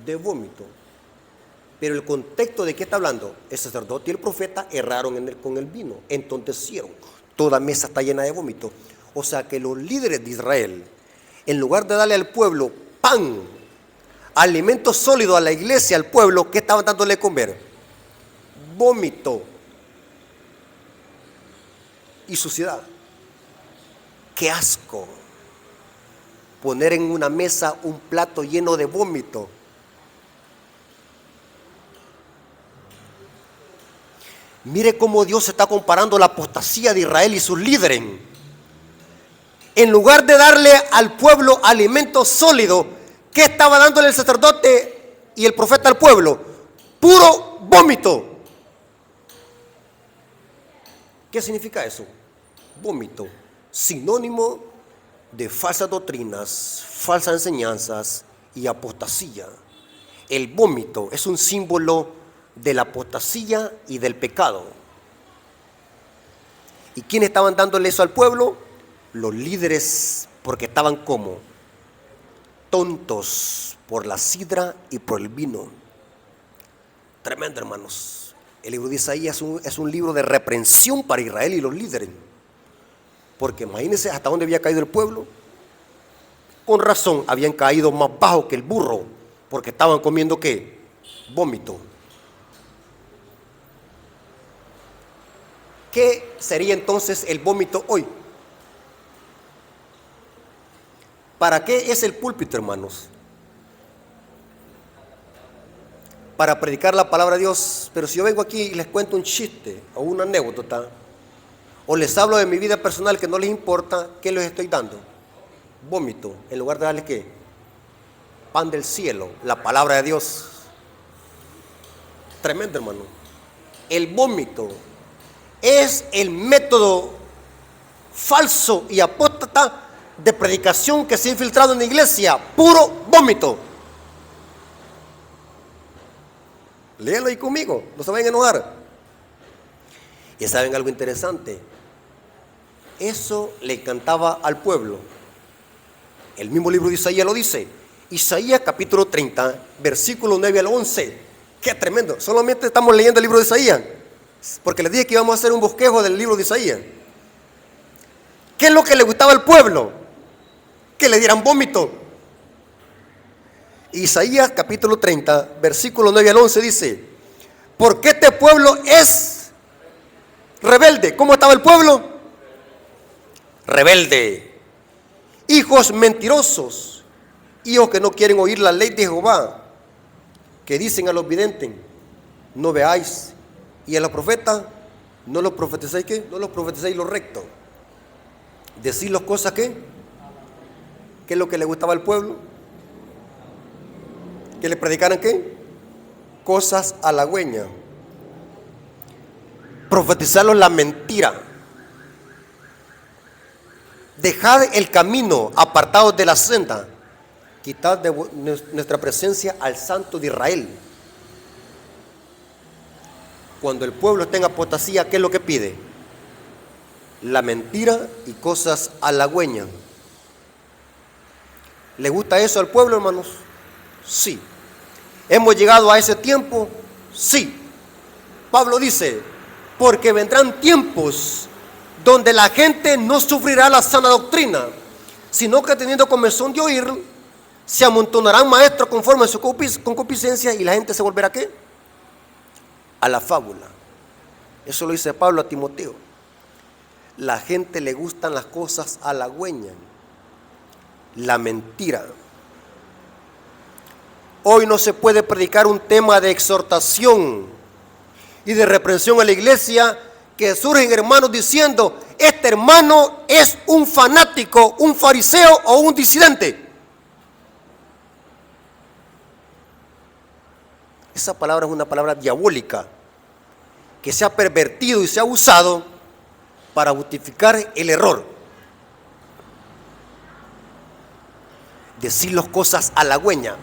De vómito. Pero el contexto de qué está hablando, el sacerdote y el profeta erraron con el vino, entontecieron. Toda mesa está llena de vómito. O sea que los líderes de Israel, en lugar de darle al pueblo pan, alimento sólido a la iglesia, al pueblo, ¿qué estaban dándole a comer? Vómito y suciedad. ¡Qué asco! Poner en una mesa un plato lleno de vómito. Mire cómo Dios está comparando la apostasía de Israel y sus líderes. En lugar de darle al pueblo alimento sólido, ¿qué estaba dándole el sacerdote y el profeta al pueblo? Puro vómito. ¿Qué significa eso? Vómito, sinónimo de falsas doctrinas, falsas enseñanzas y apostasía. El vómito es un símbolo de la apostasía y del pecado. ¿Y quiénes estaban dándole eso al pueblo? Los líderes, porque estaban como tontos por la sidra y por el vino. Tremendo, hermanos. El libro de Isaías es un libro de reprensión para Israel y los líderes. Porque imagínense hasta dónde había caído el pueblo. Con razón habían caído más bajo que el burro, porque estaban comiendo ¿qué? Vómito. ¿Qué sería entonces el vómito hoy? ¿Para qué es el púlpito, hermanos? Para predicar la palabra de Dios. Pero si yo vengo aquí y les cuento un chiste o una anécdota, o les hablo de mi vida personal que no les importa, ¿qué les estoy dando? Vómito, en lugar de darles ¿qué? Pan del cielo, la palabra de Dios. Tremendo, hermano. El vómito es el método falso y apóstata de predicación que se ha infiltrado en la iglesia. Puro vómito. Léelo ahí conmigo, no se vayan a enojar. Y saben algo interesante, eso le encantaba al pueblo. El mismo libro de Isaías lo dice. Isaías capítulo 30, versículo 9 al 11. Qué tremendo. Solamente estamos leyendo el libro de Isaías, porque les dije que íbamos a hacer un bosquejo del libro de Isaías. ¿Qué es lo que le gustaba al pueblo? Que le dieran vómito. Isaías capítulo 30, versículo 9 al 11 dice: porque este pueblo es rebelde. ¿Cómo estaba el pueblo? Rebelde. Hijos mentirosos, hijos que no quieren oír la ley de Jehová, que dicen a los videntes: no veáis, y a los profetas: no los profetizáis. ¿Qué? No los profetizáis lo recto. Decir las cosas que, ¿qué es lo que le gustaba al pueblo? Que le predicaran ¿qué? Cosas halagüeñas. Profetizarlos la mentira. Dejad el camino, apartados de la senda. Quitad de nuestra presencia al Santo de Israel. Cuando el pueblo está en apostasía, ¿qué es lo que pide? La mentira y cosas halagüeñas. ¿Le gusta eso al pueblo, hermanos? Sí. ¿Hemos llegado a ese tiempo? Sí. Pablo dice: porque vendrán tiempos donde la gente no sufrirá la sana doctrina, sino que teniendo comezón de oír, se amontonarán maestros conforme a su concupiscencia, y la gente se volverá, ¿qué? A la fábula. Eso lo dice Pablo a Timoteo. La gente le gustan las cosas halagüeñas, la mentira. Hoy no se puede predicar un tema de exhortación y de reprensión a la iglesia que surgen hermanos diciendo: este hermano es un fanático, un fariseo o un disidente. Esa palabra es una palabra diabólica que se ha pervertido y se ha usado para justificar el error. Decir las cosas halagüeñas.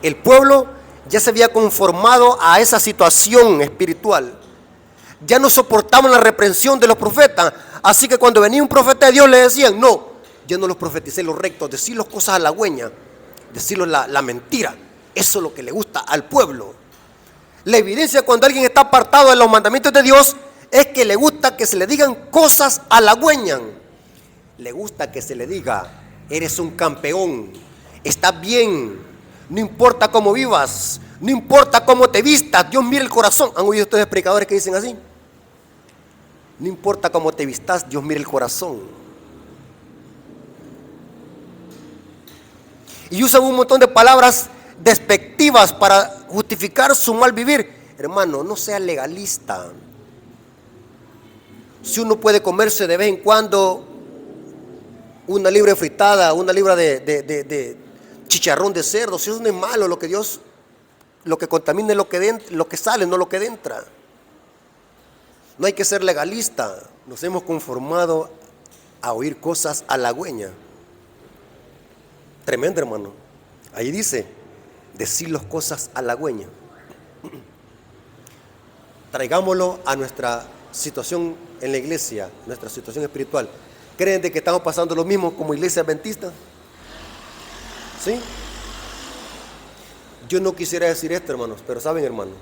El pueblo ya se había conformado a esa situación espiritual. Ya no soportaban la reprensión de los profetas. Así que cuando venía un profeta de Dios le decían: no, yo no los profeticé los rectos, decir las cosas halagüeñas, decir la mentira. Eso es lo que le gusta al pueblo. La evidencia cuando alguien está apartado de los mandamientos de Dios es que le gusta que se le digan cosas halagüeñas. Le gusta que se le diga: eres un campeón, estás bien, no importa cómo vivas, no importa cómo te vistas, Dios mira el corazón. ¿Han oído ustedes predicadores que dicen así? No importa cómo te vistas, Dios mira el corazón. Y usan un montón de palabras despectivas para justificar su mal vivir. Hermano, no sea legalista. Si uno puede comerse de vez en cuando una libra fritada, una libra de chicharrón de cerdo, si eso no es malo, lo que contamina es lo que sale, no lo que entra. No hay que ser legalista. Nos hemos conformado a oír cosas halagüeñas. Tremendo, hermano. Ahí dice: decir las cosas halagüeñas. Traigámoslo a nuestra situación en la iglesia, nuestra situación espiritual. ¿Creen de que estamos pasando lo mismo como iglesia adventista? ¿Sí? Yo no quisiera decir esto, hermanos, pero saben, hermano,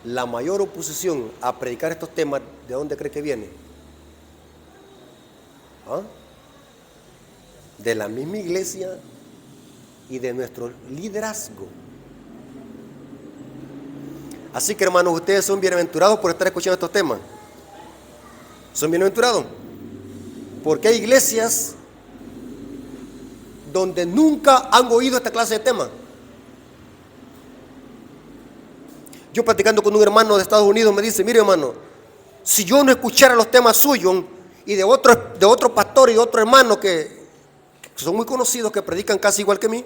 la mayor oposición a predicar estos temas, ¿de dónde cree que viene? ¿Ah? De la misma iglesia y de nuestro liderazgo. Así que, hermanos, ustedes son bienaventurados por estar escuchando estos temas. Son bienaventurados porque hay iglesias donde nunca han oído esta clase de temas. Yo platicando con un hermano de Estados Unidos me dice: mire, hermano, si yo no escuchara los temas suyos y de otro pastor y de otro hermano que son muy conocidos, que predican casi igual que mí,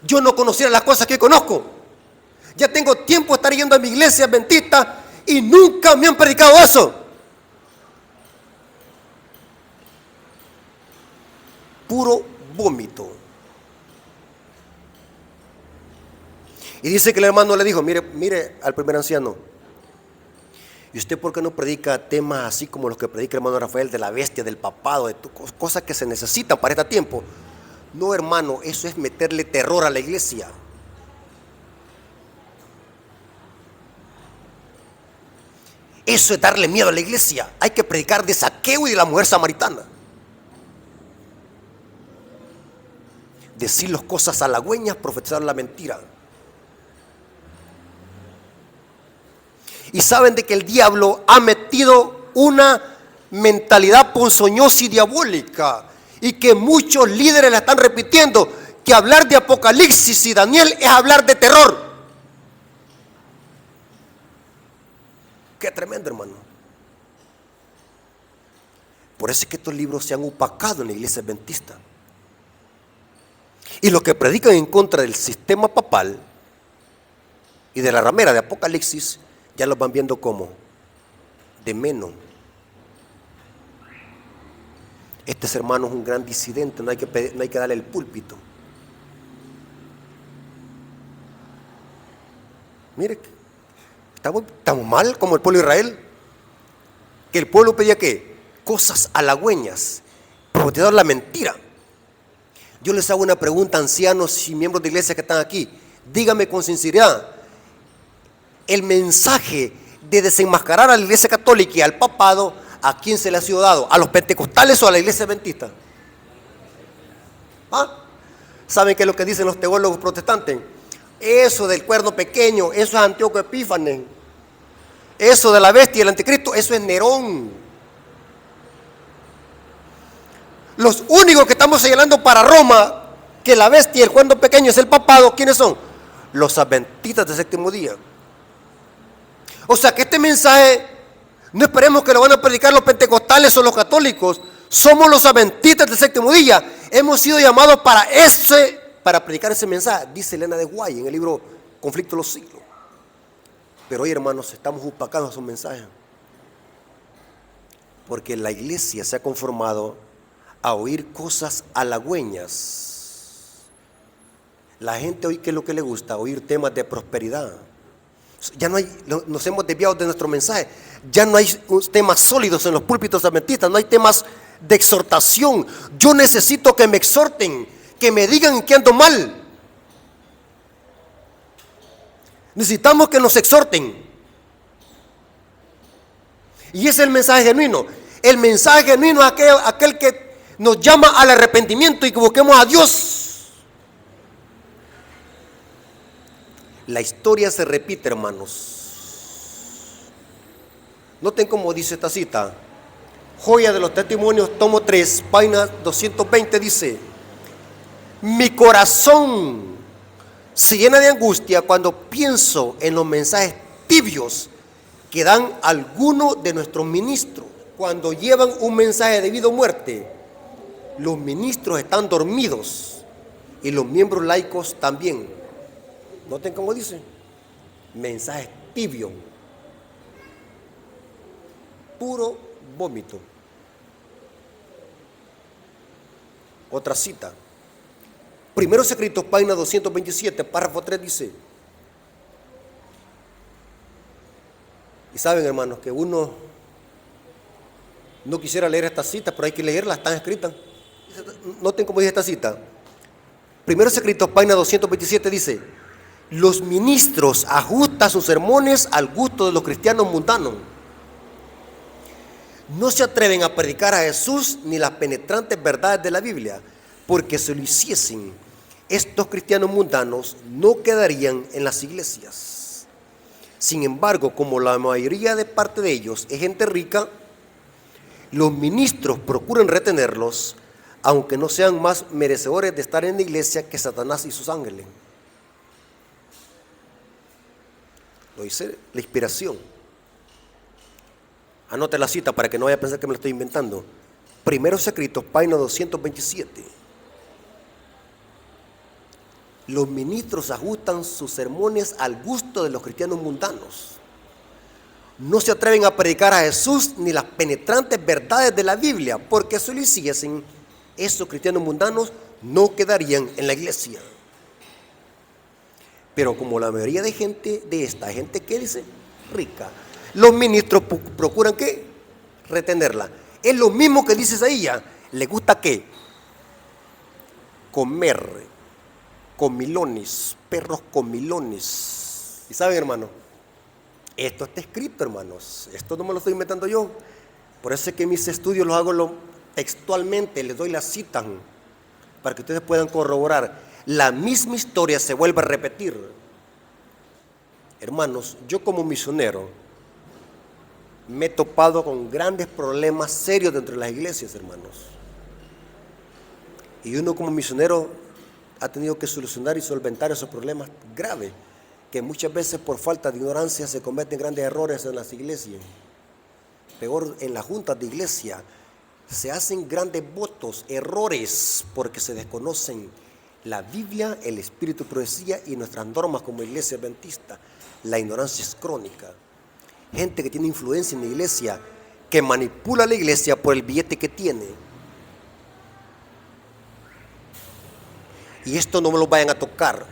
yo no conociera las cosas que conozco. Ya tengo tiempo de estar yendo a mi iglesia adventista y nunca me han predicado eso. Puro vómito. Y dice que el hermano le dijo: mire al primer anciano, ¿y usted por qué no predica temas así como los que predica el hermano Rafael, de la bestia, del papado, de cosas que se necesitan para este tiempo? No, hermano, eso es meterle terror a la iglesia. Eso es darle miedo a la iglesia. Hay que predicar de Zaqueo y de la mujer samaritana. Decir las cosas halagüeñas, profetizar la mentira. Y saben de que el diablo ha metido una mentalidad ponzoñosa y diabólica, y que muchos líderes la están repitiendo, que hablar de Apocalipsis y Daniel es hablar de terror. Qué tremendo, hermano. Por eso es que estos libros se han opacado en la iglesia adventista. Y los que predican en contra del sistema papal y de la ramera de Apocalipsis, ya los van viendo como de menos. Este hermano es un gran disidente, no hay que darle el púlpito. Mire, estamos mal como el pueblo de Israel, que el pueblo pedía ¿qué? Cosas halagüeñas, profetizar la mentira. Yo les hago una pregunta, ancianos y miembros de iglesia que están aquí. Dígame con sinceridad, el mensaje, de desenmascarar a la Iglesia Católica y al papado, ¿a quién se le ha sido dado? ¿A los pentecostales o a la Iglesia adventista? ¿Ah? ¿Saben qué es lo que dicen los teólogos protestantes? Eso del cuerno pequeño, eso es Antíoco Epífanes. Eso de la bestia y el anticristo, eso es Nerón. Los únicos que estamos señalando para Roma que la bestia y el cuerno pequeño es el papado, ¿quiénes son? Los adventistas del séptimo día. O sea que este mensaje no esperemos que lo van a predicar los pentecostales o los católicos. Somos los adventistas del séptimo día. Hemos sido llamados para predicar ese mensaje, dice Elena de Guay en el libro Conflicto de los Siglos. Pero hoy, hermanos, estamos opacados a su mensaje, porque la iglesia se ha conformado a oír cosas halagüeñas. La gente hoy, ¿qué es lo que le gusta? Oír temas de prosperidad. Ya no hay, nos hemos desviado de nuestro mensaje. Ya no hay temas sólidos en los púlpitos adventistas, no hay temas de exhortación. Yo necesito que me exhorten, que me digan que ando mal. Necesitamos que nos exhorten. Y ese es el mensaje genuino. El mensaje genuino es aquel que nos llama al arrepentimiento y que busquemos a Dios. La historia se repite, hermanos. Noten cómo dice esta cita. Joya de los Testimonios, tomo 3, página 220, dice: mi corazón se llena de angustia cuando pienso en los mensajes tibios que dan algunos de nuestros ministros. Cuando llevan un mensaje de vida o muerte, los ministros están dormidos y los miembros laicos también. Noten cómo dice: mensajes tibios, puro vómito. Otra cita, Primeros Escritos, página 227, párrafo 3, dice: y saben, hermanos, que uno no quisiera leer estas citas, pero hay que leerlas, están escritas. Noten cómo dice esta cita. Primeros Escritos, página 227, dice: los ministros ajustan sus sermones al gusto de los cristianos mundanos. No se atreven a predicar a Jesús ni las penetrantes verdades de la Biblia, porque si lo hiciesen, estos cristianos mundanos no quedarían en las iglesias. Sin embargo, como la mayoría de parte de ellos es gente rica, los ministros procuran retenerlos, aunque no sean más merecedores de estar en la iglesia que Satanás y sus ángeles. Lo dice la inspiración. Anote la cita para que no vaya a pensar que me lo estoy inventando. Primeros Escritos, página 227. Los ministros ajustan sus sermones al gusto de los cristianos mundanos. No se atreven a predicar a Jesús ni las penetrantes verdades de la Biblia, porque si lo hiciesen, esos cristianos mundanos no quedarían en la iglesia. Pero como la mayoría de gente de esta gente que dice rica, los ministros procuran ¿qué? Retenerla. Es lo mismo que dice Isaías. ¿Le gusta qué? Comer comilones, perros comilones. Y saben, hermano, esto está escrito, hermanos. Esto no me lo estoy inventando yo. Por eso es que mis estudios los hago textualmente, les doy la cita para que ustedes puedan corroborar. La misma historia se vuelve a repetir. Hermanos, yo como misionero me he topado con grandes problemas serios dentro de las iglesias, hermanos. Y uno como misionero ha tenido que solucionar y solventar esos problemas graves, que muchas veces por falta de ignorancia se cometen grandes errores en las iglesias. Peor, en las juntas de iglesia se hacen grandes votos, errores, porque se desconocen la Biblia, el espíritu de profecía y nuestras normas como iglesia adventista. La ignorancia es crónica. Gente que tiene influencia en la iglesia, que manipula a la iglesia por el billete que tiene. Y esto no me lo vayan a tocar.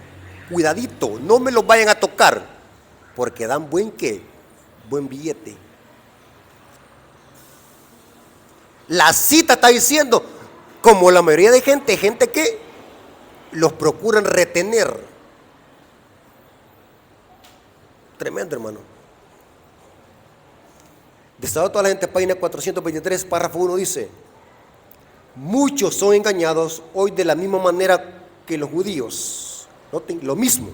Cuidadito, no me lo vayan a tocar, porque dan buen billete. La cita está diciendo, como la mayoría de gente que los procuran retener. Tremendo, hermano. Desahogo a toda la gente, página 423, párrafo 1 dice: muchos son engañados hoy de la misma manera que los judíos. Noten lo mismo.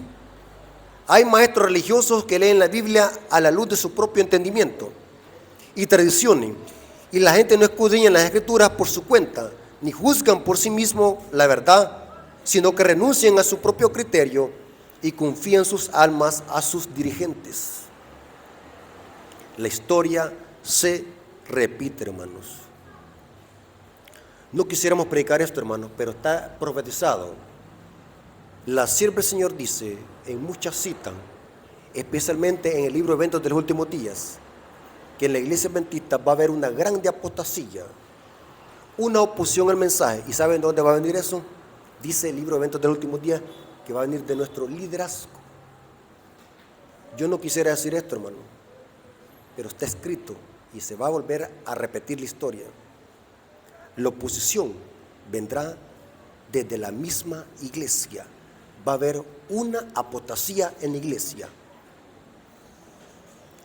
Hay maestros religiosos que leen la Biblia a la luz de su propio entendimiento y tradiciones, y la gente no escudriña las Escrituras por su cuenta, ni juzgan por sí mismos la verdad, sino que renuncian a su propio criterio y confían sus almas a sus dirigentes. La historia se repite, hermanos. No quisiéramos predicar esto, hermanos, pero está profetizado. La sierva del Señor dice en muchas citas, especialmente en el libro Eventos de los Últimos Días, que en la iglesia adventista va a haber una grande apostasía, una oposición al mensaje. ¿Y saben dónde va a venir eso? Dice el libro Eventos de los Últimos Días que va a venir de nuestro liderazgo. Yo no quisiera decir esto, hermano, pero está escrito y se va a volver a repetir la historia. La oposición vendrá desde la misma iglesia. Va a haber una apostasía en la iglesia.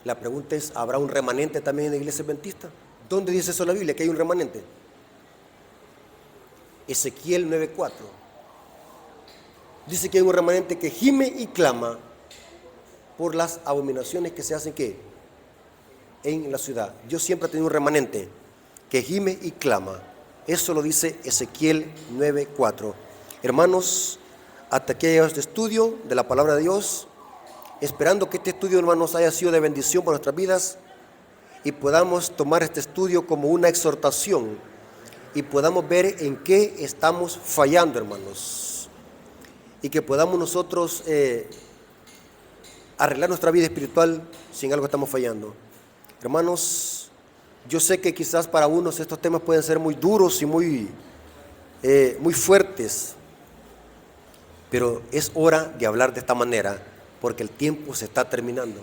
La pregunta es, ¿habrá un remanente también en la iglesia adventista? ¿Dónde dice eso en la Biblia, que hay un remanente? Ezequiel 9:4. Dice que hay un remanente que gime y clama por las abominaciones que se hacen, ¿qué?, en la ciudad. Yo siempre he tenido un remanente que gime y clama. Eso lo dice Ezequiel 9:4. Hermanos, hasta aquí ha llegado este estudio de la palabra de Dios, esperando que este estudio, hermanos, haya sido de bendición para nuestras vidas y podamos tomar este estudio como una exhortación y podamos ver en qué estamos fallando, hermanos, y que podamos nosotros arreglar nuestra vida espiritual si en algo estamos fallando. Hermanos, yo sé que quizás para unos estos temas pueden ser muy duros y muy fuertes, pero es hora de hablar de esta manera porque el tiempo se está terminando.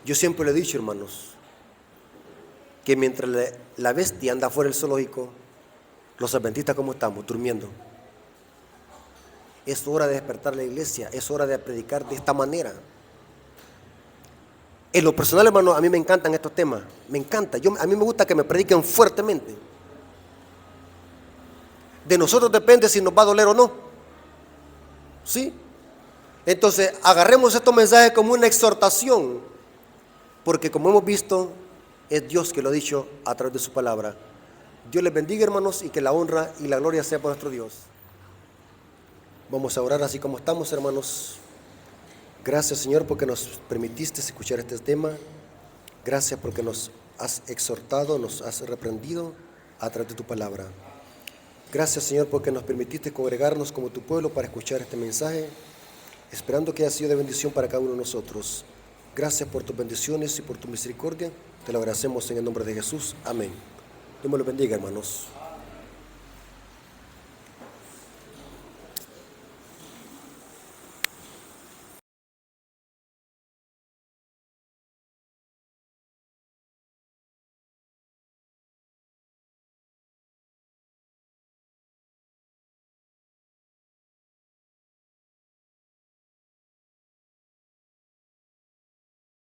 Yo siempre le he dicho, hermanos, que mientras la bestia anda fuera del zoológico, los adventistas, ¿cómo estamos? Durmiendo. Es hora de despertar la iglesia, es hora de predicar de esta manera. En lo personal, hermano, a mí me encantan estos temas, me encanta. A mí me gusta que me prediquen fuertemente. De nosotros depende si nos va a doler o no. ¿Sí? Entonces, agarremos estos mensajes como una exhortación, porque como hemos visto, es Dios que lo ha dicho a través de su palabra. Dios les bendiga, hermanos, y que la honra y la gloria sea por nuestro Dios. Vamos a orar así como estamos, hermanos. Gracias, Señor, porque nos permitiste escuchar este tema. Gracias porque nos has exhortado, nos has reprendido a través de tu palabra. Gracias, Señor, porque nos permitiste congregarnos como tu pueblo para escuchar este mensaje, esperando que haya sido de bendición para cada uno de nosotros. Gracias por tus bendiciones y por tu misericordia. Te lo agradecemos en el nombre de Jesús. Amén. Dios me lo bendiga, hermanos.